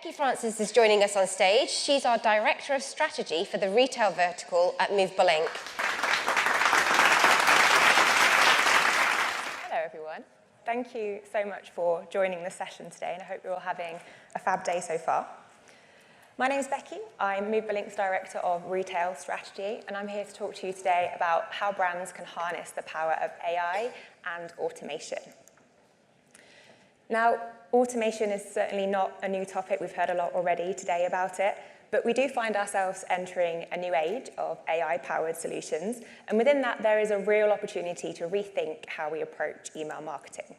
Becky Francis is joining us on stage. She's our Director of Strategy for the retail vertical at Movable Inc. Hello, everyone. Thank you so much for joining the session today, and I hope you're all having a fab day so far. My name's Becky. I'm Movable Inc's Director of Retail Strategy, and I'm here to talk to you today about how brands can harness the power of AI and automation. Now, automation is certainly not a new topic. We've heard a lot already today about it, but we do find ourselves entering a new age of AI-powered solutions, and within that, there is a real opportunity to rethink how we approach email marketing.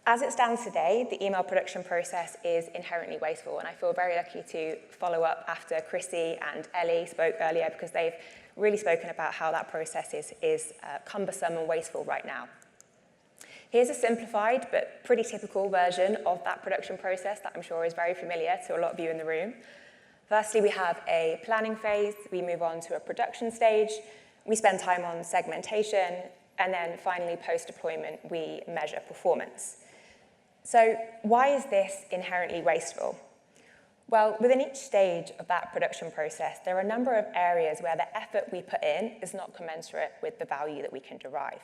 As it stands today, the email production process is inherently wasteful, and I feel very lucky to follow up after Chrissy and Ellie spoke earlier, because they've really spoken about how that process is cumbersome and wasteful right now. Here's a simplified but pretty typical version of that production process that I'm sure is very familiar to a lot of you in the room. Firstly, we have a planning phase. We move on to a production stage. We spend time on segmentation. And then finally, post-deployment, we measure performance. So why is this inherently wasteful? Well, within each stage of that production process, there are a number of areas where the effort we put in is not commensurate with the value that we can derive.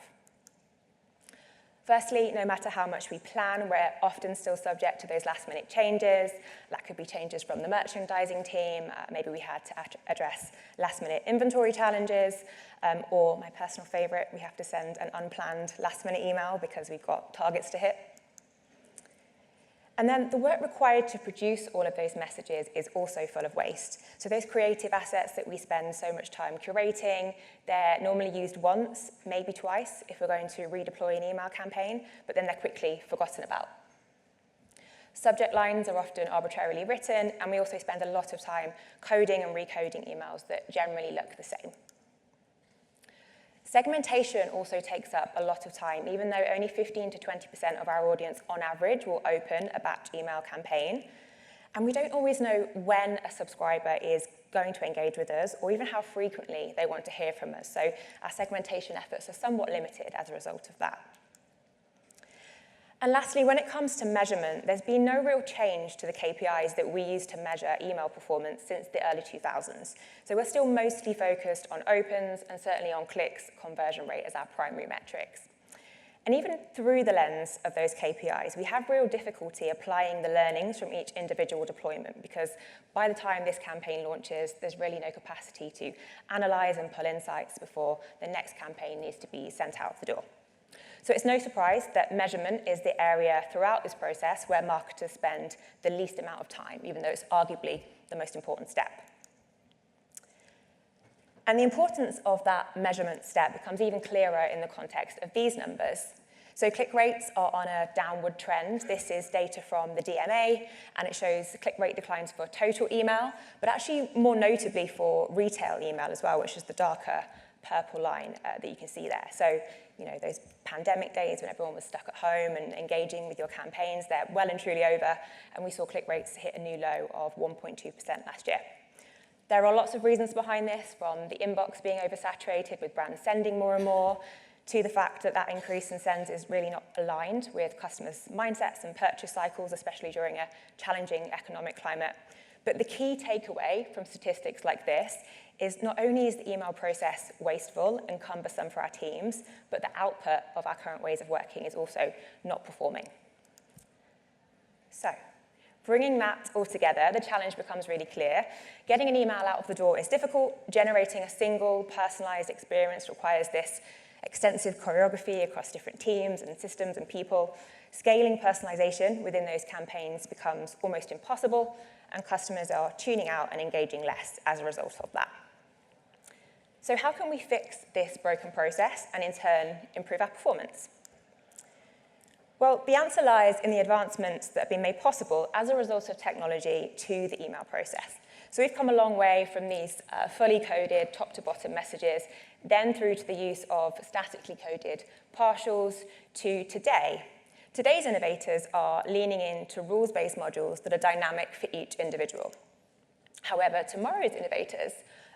Firstly, no matter how much we plan, we're often still subject to those last-minute changes. That could be changes from the merchandising team. Maybe we had to address last-minute inventory challenges, or my personal favorite, we have to send an unplanned last-minute email because we've got targets to hit. And then the work required to produce all of those messages is also full of waste. So those creative assets that we spend so much time curating, they're normally used once, maybe twice, if we're going to redeploy an email campaign, but then they're quickly forgotten about. Subject lines are often arbitrarily written, and we also spend a lot of time coding and recoding emails that generally look the same. Segmentation also takes up a lot of time, even though only 15 to 20% of our audience on average will open a batch email campaign. And we don't always know when a subscriber is going to engage with us, or even how frequently they want to hear from us. So our segmentation efforts are somewhat limited as a result of that. And lastly, when it comes to measurement, there's been no real change to the KPIs that we use to measure email performance since the early 2000s. So we're still mostly focused on opens and certainly on clicks, conversion rate as our primary metrics. And even through the lens of those KPIs, we have real difficulty applying the learnings from each individual deployment, because by the time this campaign launches, there's really no capacity to analyze and pull insights before the next campaign needs to be sent out the door. So it's no surprise that measurement is the area throughout this process where marketers spend the least amount of time, even though it's arguably the most important step. And the importance of that measurement step becomes even clearer in the context of these numbers. So click rates are on a downward trend. This is data from the DMA, and it shows click rate declines for total email, but actually more notably for retail email as well, which is the darker purple line that you can see there. So, you know, those pandemic days when everyone was stuck at home and engaging with your campaigns, they're well and truly over, and we saw click rates hit a new low of 1.2% last year. There are lots of reasons behind this, from the inbox being oversaturated with brands sending more and more, to the fact that that increase in sends is really not aligned with customers' mindsets and purchase cycles, especially during a challenging economic climate. But the key takeaway from statistics like this is not only is the email process wasteful and cumbersome for our teams, but the output of our current ways of working is also not performing. So, bringing that all together, the challenge becomes really clear. Getting an email out of the door is difficult. Generating a single, personalized experience requires this extensive choreography across different teams and systems and people. Scaling personalization within those campaigns becomes almost impossible, and customers are tuning out and engaging less as a result of that. So how can we fix this broken process and in turn improve our performance? Well, the answer lies in the advancements that have been made possible as a result of technology to the email process. So we've come a long way from these fully coded top-to-bottom messages, then through to the use of statically coded partials, to today. Today's innovators are leaning into rules-based modules that are dynamic for each individual. However, tomorrow's innovators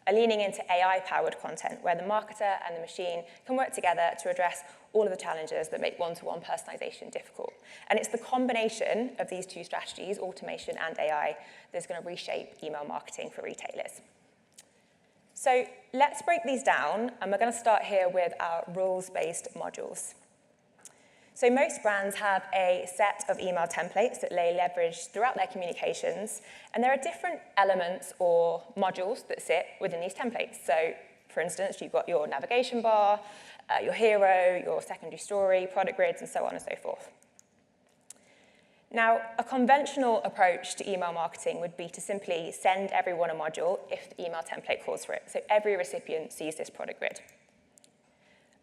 are leaning into AI-powered content where the marketer and the machine can work together to address all of the challenges that make one-to-one personalization difficult. And it's the combination of these two strategies, automation and AI, that's going to reshape email marketing for retailers. So let's break these down, and we're going to start here with our rules-based modules. So most brands have a set of email templates that they leverage throughout their communications, and there are different elements or modules that sit within these templates. So for instance, you've got your navigation bar, your hero, your secondary story, product grids, and so on and so forth. Now, a conventional approach to email marketing would be to simply send everyone a module if the email template calls for it, so every recipient sees this product grid.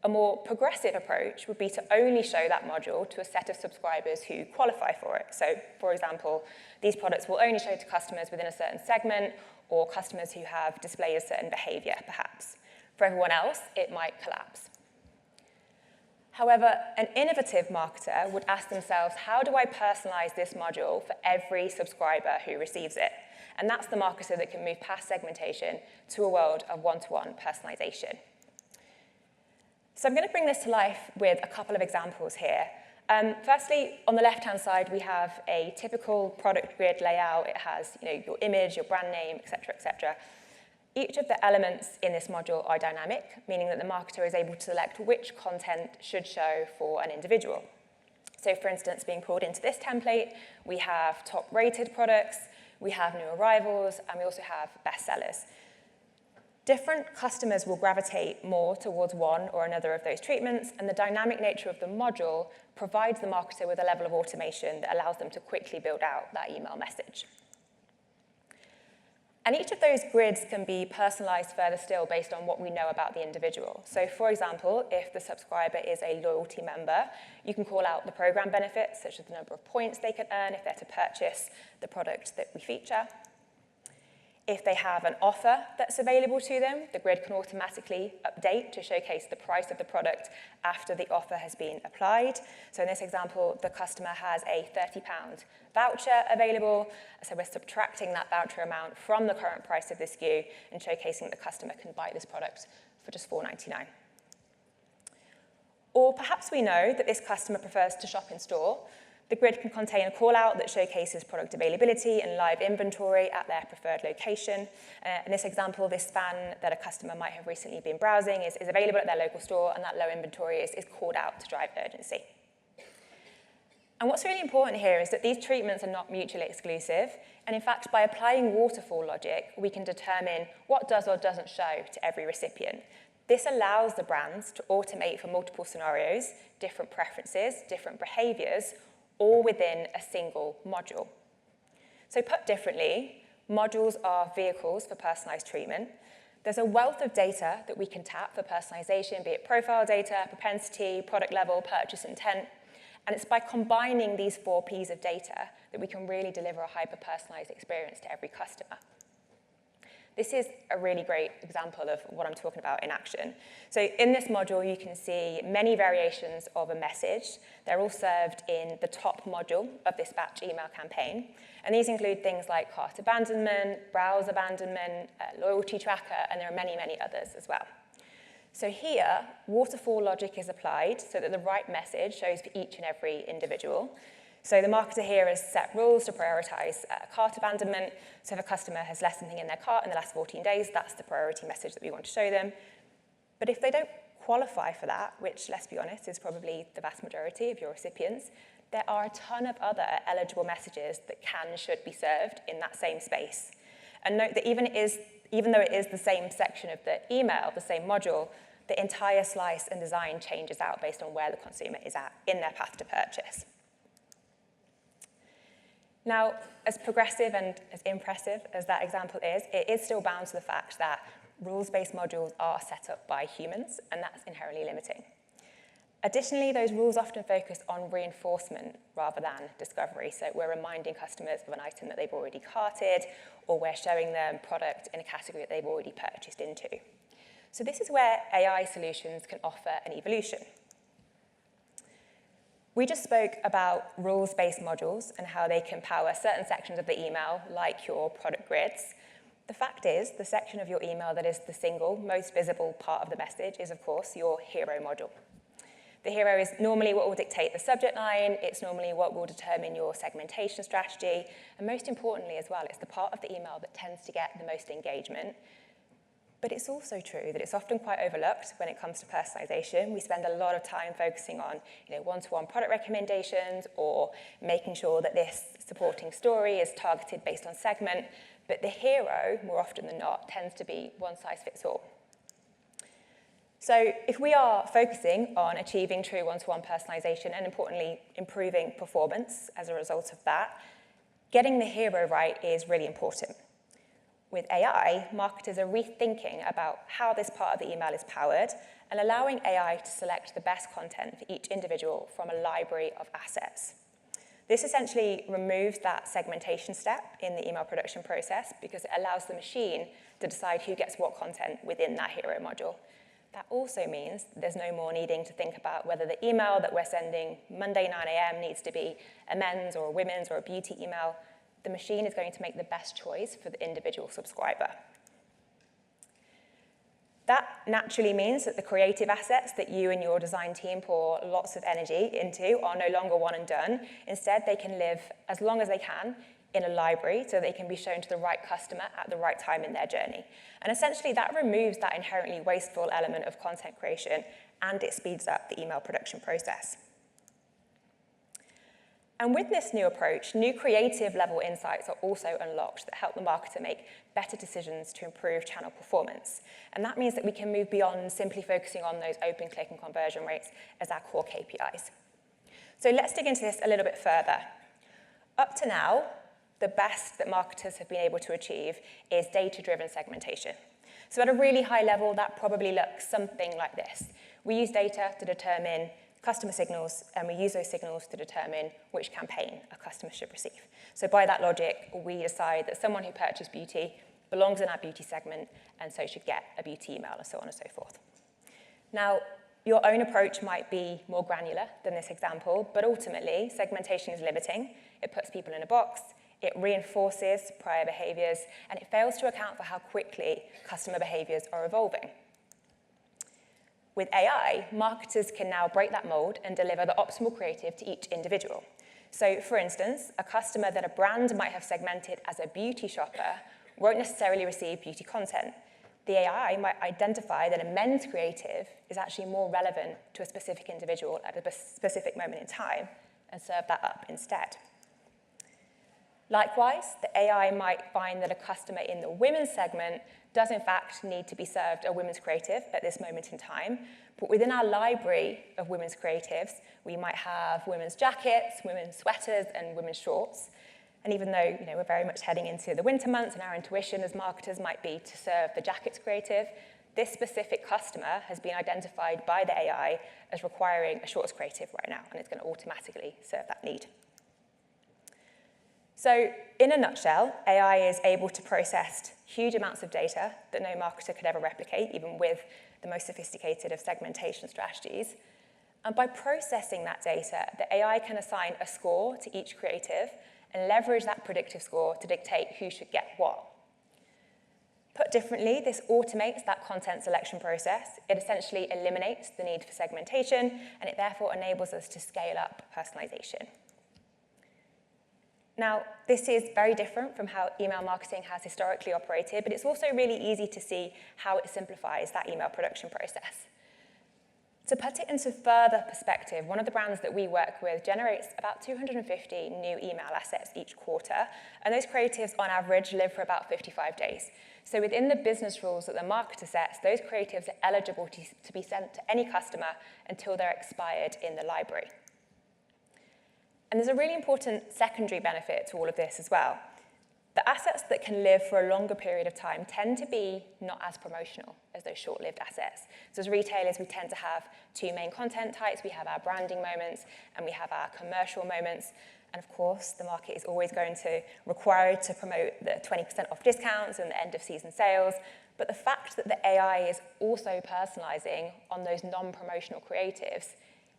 A more progressive approach would be to only show that module to a set of subscribers who qualify for it. So, for example, these products will only show to customers within a certain segment or customers who have displayed a certain behavior, perhaps. For everyone else, it might collapse. However, an innovative marketer would ask themselves, how do I personalize this module for every subscriber who receives it? And that's the marketer that can move past segmentation to a world of one-to-one personalization. So I'm going to bring this to life with a couple of examples here. Firstly, on the left-hand side, we have a typical product grid layout. It has your image, your brand name, et cetera, et cetera. Each of the elements in this module are dynamic, meaning that the marketer is able to select which content should show for an individual. So for instance, being pulled into this template, we have top-rated products, we have new arrivals, and we also have bestsellers. Different customers will gravitate more towards one or another of those treatments, and the dynamic nature of the module provides the marketer with a level of automation that allows them to quickly build out that email message. And each of those grids can be personalized further still based on what we know about the individual. So for example, if the subscriber is a loyalty member, you can call out the program benefits, such as the number of points they could earn if they're to purchase the product that we feature. If they have an offer that's available to them, the grid can automatically update to showcase the price of the product after the offer has been applied. So in this example, the customer has a £30 voucher available, so we're subtracting that voucher amount from the current price of the SKU and showcasing that the customer can buy this product for just £4.99. Or perhaps we know that this customer prefers to shop in store. The grid can contain a call-out that showcases product availability and live inventory at their preferred location. In this example, this span that a customer might have recently been browsing is available at their local store, and that low inventory is called out to drive urgency. And what's really important here is that these treatments are not mutually exclusive, and in fact, by applying waterfall logic, we can determine what does or doesn't show to every recipient. This allows the brands to automate for multiple scenarios, different preferences, different behaviors, all within a single module. So put differently, modules are vehicles for personalized treatment. There's a wealth of data that we can tap for personalization, be it profile data, propensity, product level, purchase intent. And it's by combining these 4 Ps of data that we can really deliver a hyper-personalized experience to every customer. This is a really great example of what I'm talking about in action. So in this module, you can see many variations of a message. They're all served in the top module of this batch email campaign. And these include things like cart abandonment, browse abandonment, loyalty tracker, and there are many, many others as well. So here, waterfall logic is applied so that the right message shows for each and every individual. So the marketer here has set rules to prioritize cart abandonment. So if a customer has left something in their cart in the last 14 days, that's the priority message that we want to show them. But if they don't qualify for that, which, let's be honest, is probably the vast majority of your recipients, there are a ton of other eligible messages that can and should be served in that same space. And note that even though it is the same section of the email, the same module, the entire slice and design changes out based on where the consumer is at in their path to purchase. Now, as progressive and as impressive as that example is, it is still bound to the fact that rules-based modules are set up by humans, and that's inherently limiting. Additionally, those rules often focus on reinforcement rather than discovery. So we're reminding customers of an item that they've already carted, or we're showing them product in a category that they've already purchased into. So this is where AI solutions can offer an evolution. We just spoke about rules-based modules and how they can power certain sections of the email, like your product grids. The fact is, the section of your email that is the single most visible part of the message is, of course, your hero module. The hero is normally what will dictate the subject line, it's normally what will determine your segmentation strategy, and most importantly as well, it's the part of the email that tends to get the most engagement. But it's also true that it's often quite overlooked when it comes to personalization. We spend a lot of time focusing on one-to-one product recommendations or making sure that this supporting story is targeted based on segment, but the hero, more often than not, tends to be one size fits all. So if we are focusing on achieving true one-to-one personalization and importantly, improving performance as a result of that, getting the hero right is really important. With AI, marketers are rethinking about how this part of the email is powered and allowing AI to select the best content for each individual from a library of assets. This essentially removes that segmentation step in the email production process because it allows the machine to decide who gets what content within that hero module. That also means there's no more needing to think about whether the email that we're sending Monday 9 a.m. needs to be a men's or a women's or a beauty email. The machine is going to make the best choice for the individual subscriber. That naturally means that the creative assets that you and your design team pour lots of energy into are no longer one and done. Instead, they can live as long as they can in a library so they can be shown to the right customer at the right time in their journey. And essentially, that removes that inherently wasteful element of content creation and it speeds up the email production process. And with this new approach, new creative level insights are also unlocked that help the marketer make better decisions to improve channel performance. And that means that we can move beyond simply focusing on those open click and conversion rates as our core KPIs. So let's dig into this a little bit further. Up to now, the best that marketers have been able to achieve is data-driven segmentation. So at a really high level, that probably looks something like this. We use data to determine customer signals, and we use those signals to determine which campaign a customer should receive. So by that logic, we decide that someone who purchased beauty belongs in our beauty segment and so should get a beauty email and so on and so forth. Now, your own approach might be more granular than this example, but ultimately, segmentation is limiting. It puts people in a box, it reinforces prior behaviors, and it fails to account for how quickly customer behaviors are evolving. With AI, marketers can now break that mold and deliver the optimal creative to each individual. So, for instance, a customer that a brand might have segmented as a beauty shopper won't necessarily receive beauty content. The AI might identify that a men's creative is actually more relevant to a specific individual at a specific moment in time and serve that up instead. Likewise, the AI might find that a customer in the women's segment does in fact need to be served a women's creative at this moment in time, but within our library of women's creatives, we might have women's jackets, women's sweaters, and women's shorts. And even though we're very much heading into the winter months and our intuition as marketers might be to serve the jackets creative, this specific customer has been identified by the AI as requiring a shorts creative right now, and it's going to automatically serve that need. So in a nutshell, AI is able to process huge amounts of data that no marketer could ever replicate, even with the most sophisticated of segmentation strategies. And by processing that data, the AI can assign a score to each creative and leverage that predictive score to dictate who should get what. Put differently, this automates that content selection process. It essentially eliminates the need for segmentation, and it therefore enables us to scale up personalization. Now, this is very different from how email marketing has historically operated, but it's also really easy to see how it simplifies that email production process. To put it into further perspective, one of the brands that we work with generates about 250 new email assets each quarter, and those creatives on average live for about 55 days. So within the business rules that the marketer sets, those creatives are eligible to be sent to any customer until they're expired in the library. And there's a really important secondary benefit to all of this as well. The assets that can live for a longer period of time tend to be not as promotional as those short-lived assets. So as retailers, we tend to have two main content types. We have our branding moments and we have our commercial moments. And of course, the market is always going to require to promote the 20% off discounts and the end of season sales. But the fact that the AI is also personalizing on those non-promotional creatives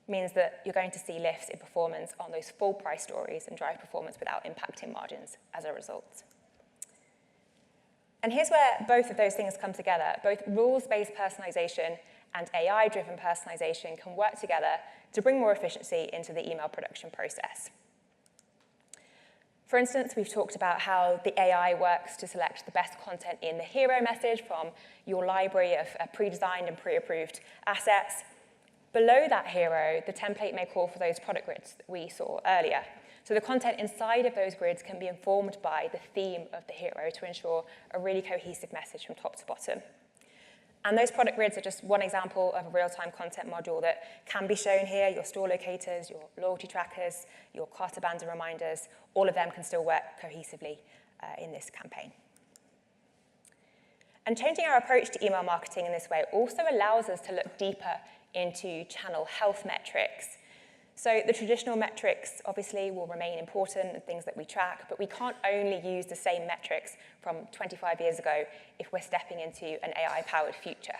means that you're going to see lifts in performance on those full price stories and drive performance without impacting margins as a result. And here's where both of those things come together. Both rules-based personalization and AI-driven personalization can work together to bring more efficiency into the email production process. For instance, we've talked about how the AI works to select the best content in the hero message from your library of pre-designed and pre-approved assets. Below that hero, the template may call for those product grids that we saw earlier. So the content inside of those grids can be informed by the theme of the hero to ensure a really cohesive message from top to bottom. And those product grids are just one example of a real-time content module that can be shown here. Your store locators, your loyalty trackers, your cart abandon reminders, all of them can still work cohesively in this campaign. And changing our approach to email marketing in this way also allows us to look deeper into channel health metrics. So the traditional metrics obviously will remain important and things that we track, but we can't only use the same metrics from 25 years ago if we're stepping into an AI-powered future.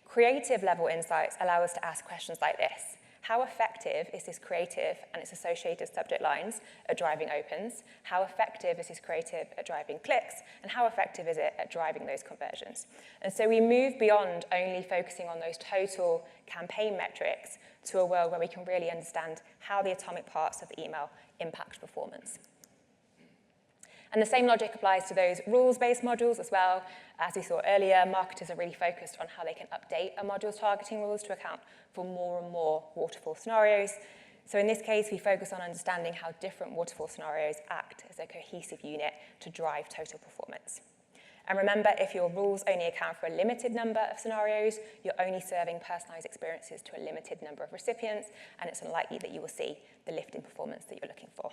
Creative level insights allow us to ask questions like this. How effective is this creative and its associated subject lines at driving opens? How effective is this creative at driving clicks? And how effective is it at driving those conversions? And so we move beyond only focusing on those total campaign metrics to a world where we can really understand how the atomic parts of the email impact performance. And the same logic applies to those rules-based modules as well. As we saw earlier, marketers are really focused on how they can update a module's targeting rules to account for more and more waterfall scenarios. So in this case, we focus on understanding how different waterfall scenarios act as a cohesive unit to drive total performance. And remember, if your rules only account for a limited number of scenarios, you're only serving personalized experiences to a limited number of recipients, and it's unlikely that you will see the lift in performance that you're looking for.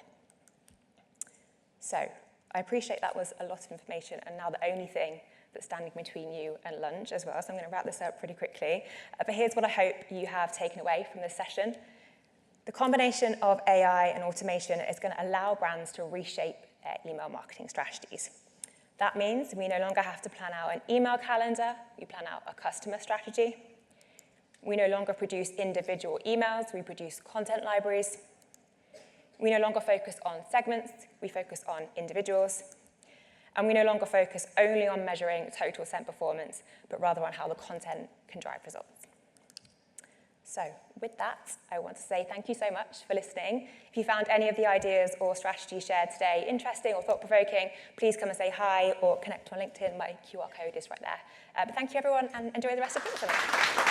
So I appreciate that was a lot of information, and now the only thing that's standing between you and lunch as well, so I'm going to wrap this up pretty quickly. But here's what I hope you have taken away from this session. The combination of AI and automation is going to allow brands to reshape their email marketing strategies. That means we no longer have to plan out an email calendar, we plan out a customer strategy. We no longer produce individual emails, we produce content libraries. We no longer focus on segments, we focus on individuals. And we no longer focus only on measuring total sent performance, but rather on how the content can drive results. So with that, I want to say thank you so much for listening. If you found any of the ideas or strategies shared today interesting or thought-provoking, please come and say hi or connect on LinkedIn. My QR code is right there. But thank you, everyone, and enjoy the rest of the summit.